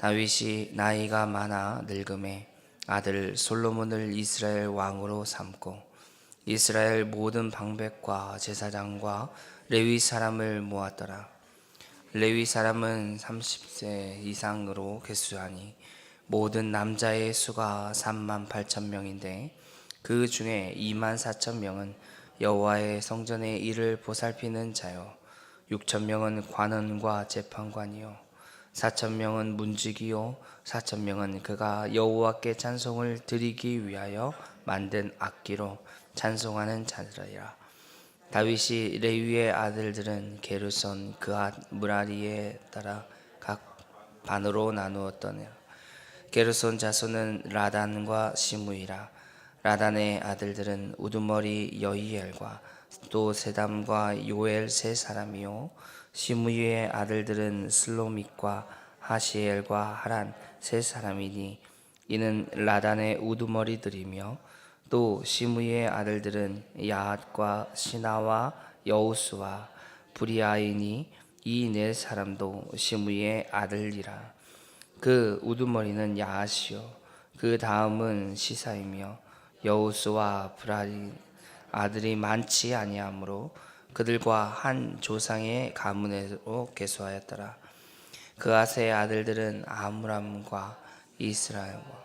다윗이 나이가 많아 늙음에 아들 솔로몬을 이스라엘 왕으로 삼고 이스라엘 모든 방백과 제사장과 레위 사람을 모았더라. 레위 사람은 30세 이상으로 계수하니 모든 남자의 수가 3만 8천 명인데 그 중에 2만 4천 명은 여호와의 성전의 일을 보살피는 자요 6천 명은 관원과 재판관이요 4천 명은 문지기요 4천 명은 그가 여호와께 찬송을 드리기 위하여 만든 악기로 찬송하는 자들이라. 다윗이 레위의 아들들은 게르손 그앗 무라리에 따라 각 반으로 나누었더니 게르손 자손은 라단과 시므이라. 라단의 아들들은 우두머리 여히엘과 또 세담과 요엘 세 사람이요 시므이의 아들들은 슬로믹과 하시엘과 하란 세 사람이니 이는 라단의 우두머리들이며 또 시므이의 아들들은 야핫과 시나와 여우스와 브리아이니 이 네 사람도 시므이의 아들이라. 그 우두머리는 야하시요 그 다음은 시사이며 여우스와 브라리 아들이 많지 아니하므로 그들과 한 조상의 가문으로 계수하였더라. 그앗의 아들들은 아므람과 이스라엘과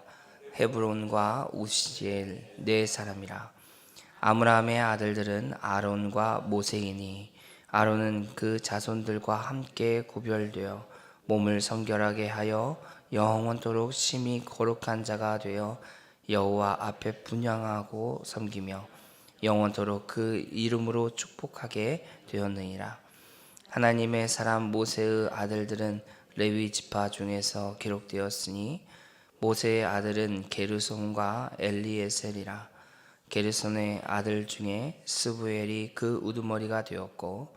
헤브론과 우시엘 네 사람이라. 아므람의 아들들은 아론과 모세이니 아론은 그 자손들과 함께 구별되어 몸을 성결하게 하여 영원토록 심히 거룩한 자가 되어 여호와 앞에 분향하고 섬기며 영원토록 그 이름으로 축복하게 되었느니라. 하나님의 사람 모세의 아들들은 레위 지파 중에서 기록되었으니 모세의 아들은 게르손과 엘리에셀이라. 게르손의 아들 중에 스부엘이 그 우두머리가 되었고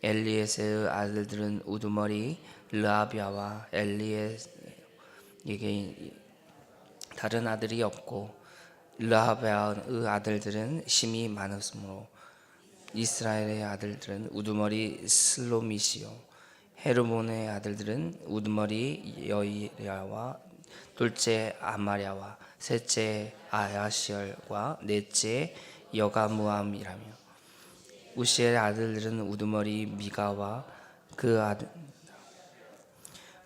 엘리에셀의 아들들은 우두머리 르아비아와 엘리에에게 다른 아들이 없고 르아비아의 아들들은 심이 많았으므로 이스라엘의 아들들은 우두머리 슬로미시요 헤르몬의 아들들은 우두머리 여이랴와 둘째 아마랴와 셋째 아야시엘과 넷째 여가무암이라며 우시엘의 아들들은 우두머리 미가와 그 아들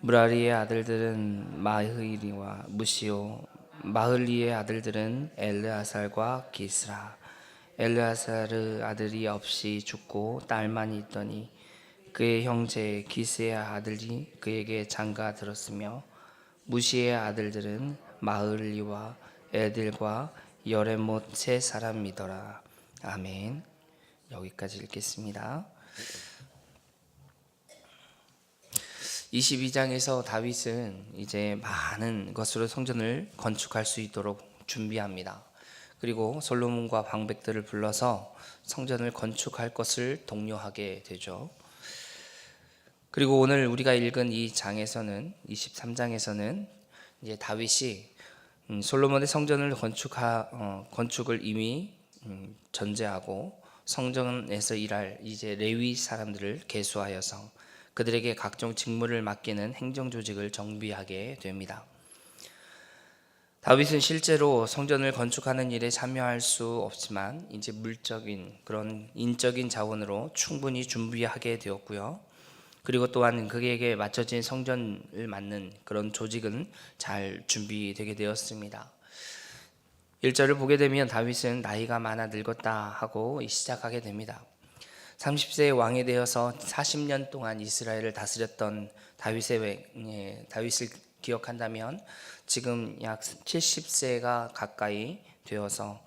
무라리의 아들들은 마흐리와 무시오 마흘리의 아들들은 엘르아살과 기스라. 엘르아살의 아들이 없이 죽고 딸만 있더니 그의 형제 기스의 아들이 그에게 장가 들었으며 무시의 아들들은 마흘리와 에딜과 여레못 세 사람이더라. 아멘. 여기까지 읽겠습니다. 22장에서 다윗은 이제 많은 것으로 성전을 건축할 수 있도록 준비합니다. 그리고 솔로몬과 방백들을 불러서 성전을 건축할 것을 독려하게 되죠. 그리고 오늘 우리가 읽은 이 장에서는 23장에서는 이제 다윗이 솔로몬의 성전을 건축을 이미 전제하고 성전에서 일할 이제 레위 사람들을 계수하여서 그들에게 각종 직무를 맡기는 행정 조직을 정비하게 됩니다. 다윗은 실제로 성전을 건축하는 일에 참여할 수 없지만 이제 물적인 그런 인적인 자원으로 충분히 준비하게 되었고요. 그리고 또한 그에게 맞춰진 성전을 맡는 그런 조직은 잘 준비되게 되었습니다. 1절을 보게 되면 다윗은 나이가 많아 늙었다 하고 시작하게 됩니다. 30세의 왕이 되어서 40년 동안 이스라엘을 다스렸던 다윗을 기억한다면 지금 약 70세가 가까이 되어서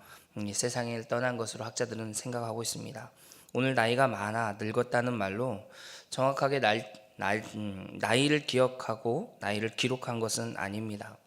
세상을 떠난 것으로 학자들은 생각하고 있습니다. 오늘 나이가 많아 늙었다는 말로 정확하게 나이를 기억하고 나이를 기록한 것은 아닙니다.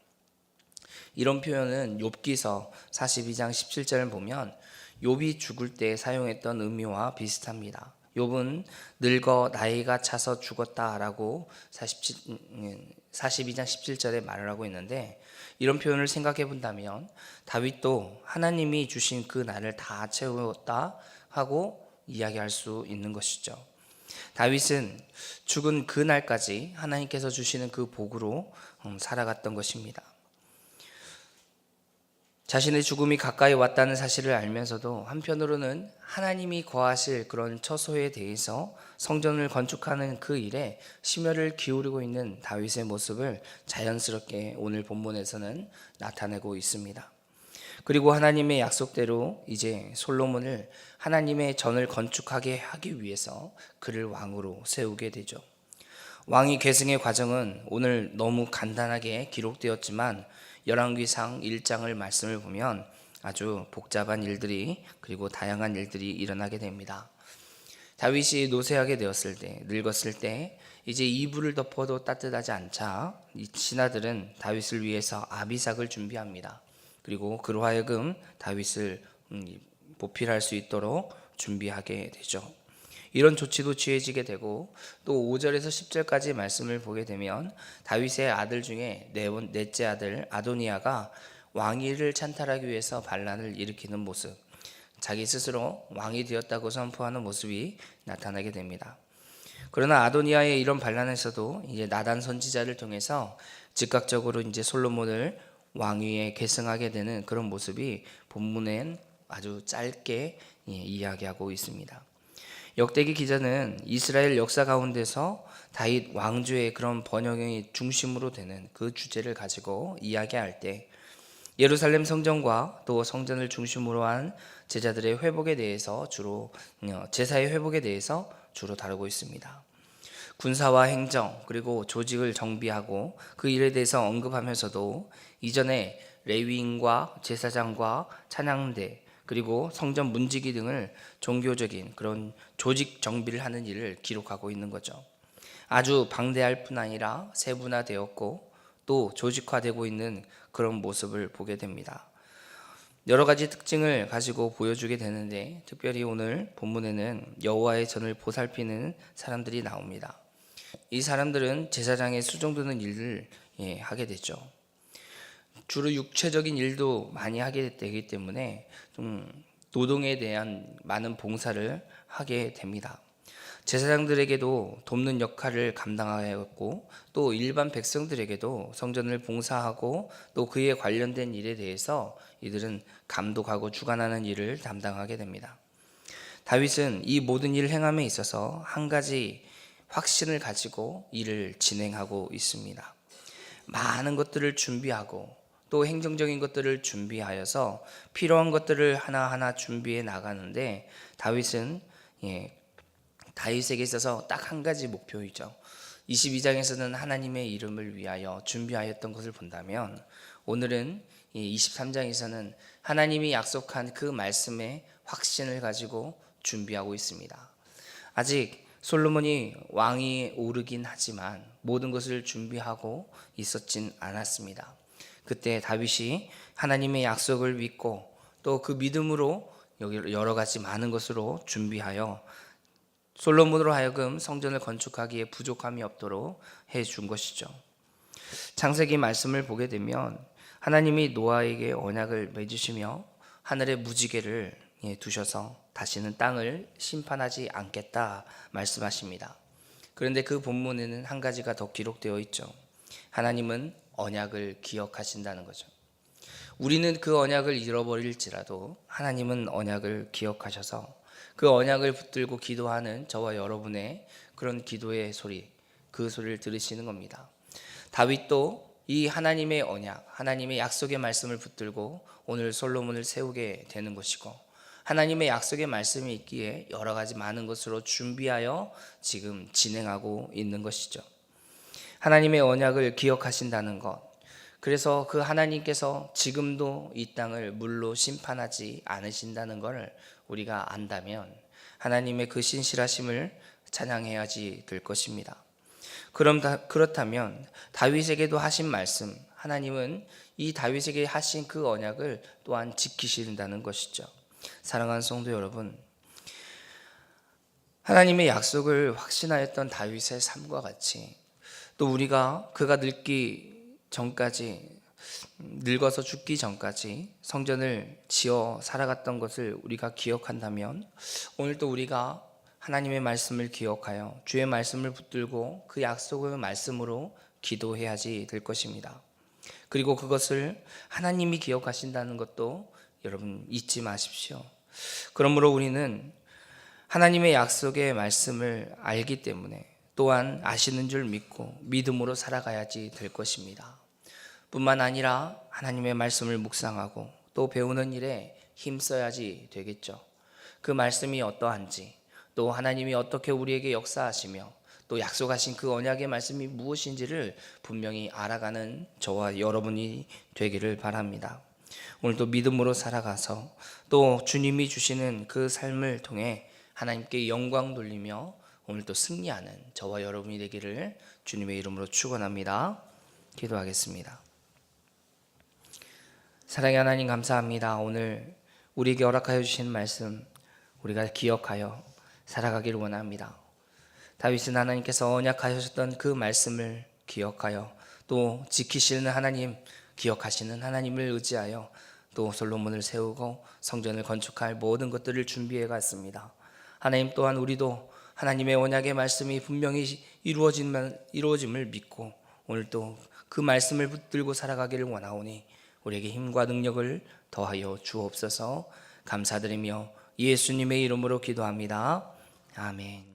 이런 표현은 욥기서 42장 17절을 보면 욥이 죽을 때 사용했던 의미와 비슷합니다. 욥은 늙어 나이가 차서 죽었다라고 42장 17절에 말을 하고 있는데 이런 표현을 생각해 본다면 다윗도 하나님이 주신 그 날을 다 채웠다 하고 이야기할 수 있는 것이죠. 다윗은 죽은 그날까지 하나님께서 주시는 그 복으로 살아갔던 것입니다. 자신의 죽음이 가까이 왔다는 사실을 알면서도 한편으로는 하나님이 거하실 그런 처소에 대해서 성전을 건축하는 그 일에 심혈을 기울이고 있는 다윗의 모습을 자연스럽게 오늘 본문에서는 나타내고 있습니다. 그리고 하나님의 약속대로 이제 솔로몬을 하나님의 전을 건축하게 하기 위해서 그를 왕으로 세우게 되죠. 왕위 계승의 과정은 오늘 너무 간단하게 기록되었지만 열왕기상 1장을 말씀을 보면 아주 복잡한 일들이 그리고 다양한 일들이 일어나게 됩니다. 다윗이 노쇠하게 되었을 때, 늙었을 때 이제 이불을 덮어도 따뜻하지 않자 이 신하들은 다윗을 위해서 아비삭을 준비합니다. 그리고 그로 하여금 다윗을 보필할 수 있도록 준비하게 되죠. 이런 조치도 취해지게 되고 또 5절에서 10절까지 말씀을 보게 되면 다윗의 아들 중에 넷째 아들 아도니아가 왕위를 찬탈하기 위해서 반란을 일으키는 모습, 자기 스스로 왕이 되었다고 선포하는 모습이 나타나게 됩니다. 그러나 아도니아의 이런 반란에서도 이제 나단 선지자를 통해서 즉각적으로 이제 솔로몬을 왕위에 계승하게 되는 그런 모습이 본문엔 아주 짧게 이야기하고 있습니다. 역대기 기자는 이스라엘 역사 가운데서 다윗 왕조의 그런 번영의 중심으로 되는 그 주제를 가지고 이야기할 때 예루살렘 성전과 또 성전을 중심으로 한 제자들의 회복에 대해서 제사의 회복에 대해서 주로 다루고 있습니다. 군사와 행정 그리고 조직을 정비하고 그 일에 대해서 언급하면서도 이전에 레위인과 제사장과 찬양대 그리고 성전 문지기 등을 종교적인 그런 조직 정비를 하는 일을 기록하고 있는 거죠. 아주 방대할 뿐 아니라 세분화되었고 또 조직화되고 있는 그런 모습을 보게 됩니다. 여러 가지 특징을 가지고 보여주게 되는데 특별히 오늘 본문에는 여호와의 전을 보살피는 사람들이 나옵니다. 이 사람들은 제사장의 수종드는 일을 하게 됐죠. 주로 육체적인 일도 많이 하게 되기 때문에 좀 노동에 대한 많은 봉사를 하게 됩니다. 제사장들에게도 돕는 역할을 감당하였고 또 일반 백성들에게도 성전을 봉사하고 또 그에 관련된 일에 대해서 이들은 감독하고 주관하는 일을 담당하게 됩니다. 다윗은 이 모든 일을 행함에 있어서 한 가지 확신을 가지고 일을 진행하고 있습니다. 많은 것들을 준비하고 또 행정적인 것들을 준비하여서 필요한 것들을 하나하나 준비해 나가는데 다윗에게 있어서 딱 한 가지 목표이죠. 22장에서는 하나님의 이름을 위하여 준비하였던 것을 본다면 오늘은 23장에서는 하나님이 약속한 그 말씀의 확신을 가지고 준비하고 있습니다. 아직 솔로몬이 왕위에 오르긴 하지만 모든 것을 준비하고 있었진 않았습니다. 그때 다윗이 하나님의 약속을 믿고 또 그 믿음으로 여러 가지 많은 것으로 준비하여 솔로몬으로 하여금 성전을 건축하기에 부족함이 없도록 해준 것이죠. 창세기 말씀을 보게 되면 하나님이 노아에게 언약을 맺으시며 하늘의 무지개를 두셔서 다시는 땅을 심판하지 않겠다 말씀하십니다. 그런데 그 본문에는 한 가지가 더 기록되어 있죠. 하나님은 언약을 기억하신다는 거죠. 우리는 그 언약을 잃어버릴지라도 하나님은 언약을 기억하셔서 그 언약을 붙들고 기도하는 저와 여러분의 그런 기도의 소리, 그 소리를 들으시는 겁니다. 다윗도 이 하나님의 언약, 하나님의 약속의 말씀을 붙들고 오늘 솔로몬을 세우게 되는 것이고 하나님의 약속의 말씀이 있기에 여러 가지 많은 것으로 준비하여 지금 진행하고 있는 것이죠. 하나님의 언약을 기억하신다는 것, 그래서 그 하나님께서 지금도 이 땅을 물로 심판하지 않으신다는 것을 우리가 안다면 하나님의 그 신실하심을 찬양해야지 될 것입니다. 그렇다면 다윗에게도 하신 말씀, 하나님은 이 다윗에게 하신 그 언약을 또한 지키신다는 것이죠. 사랑하는 성도 여러분, 하나님의 약속을 확신하였던 다윗의 삶과 같이 또 우리가 그가 늙어서 죽기 전까지 성전을 지어 살아갔던 것을 우리가 기억한다면 오늘 또 우리가 하나님의 말씀을 기억하여 주의 말씀을 붙들고 그 약속의 말씀으로 기도해야지 될 것입니다. 그리고 그것을 하나님이 기억하신다는 것도 여러분 잊지 마십시오. 그러므로 우리는 하나님의 약속의 말씀을 알기 때문에 또한 아시는 줄 믿고 믿음으로 살아가야지 될 것입니다. 뿐만 아니라 하나님의 말씀을 묵상하고 또 배우는 일에 힘써야지 되겠죠. 그 말씀이 어떠한지, 또 하나님이 어떻게 우리에게 역사하시며 또 약속하신 그 언약의 말씀이 무엇인지를 분명히 알아가는 저와 여러분이 되기를 바랍니다. 오늘도 믿음으로 살아가서 또 주님이 주시는 그 삶을 통해 하나님께 영광 돌리며 오늘도 승리하는 저와 여러분이 되기를 주님의 이름으로 축원합니다. 기도하겠습니다. 사랑의 하나님, 감사합니다. 오늘 우리에게 허락하여 주신 말씀 우리가 기억하여 살아가기를 원합니다. 다윗은 하나님께서 언약하셨던 그 말씀을 기억하여 또 지키시는 하나님, 기억하시는 하나님을 의지하여 또 솔로몬을 세우고 성전을 건축할 모든 것들을 준비해 갔습니다. 하나님 또한 우리도 하나님의 언약의 말씀이 분명히 이루어짐을 믿고 오늘도 그 말씀을 붙들고 살아가기를 원하오니 우리에게 힘과 능력을 더하여 주옵소서. 감사드리며 예수님의 이름으로 기도합니다. 아멘.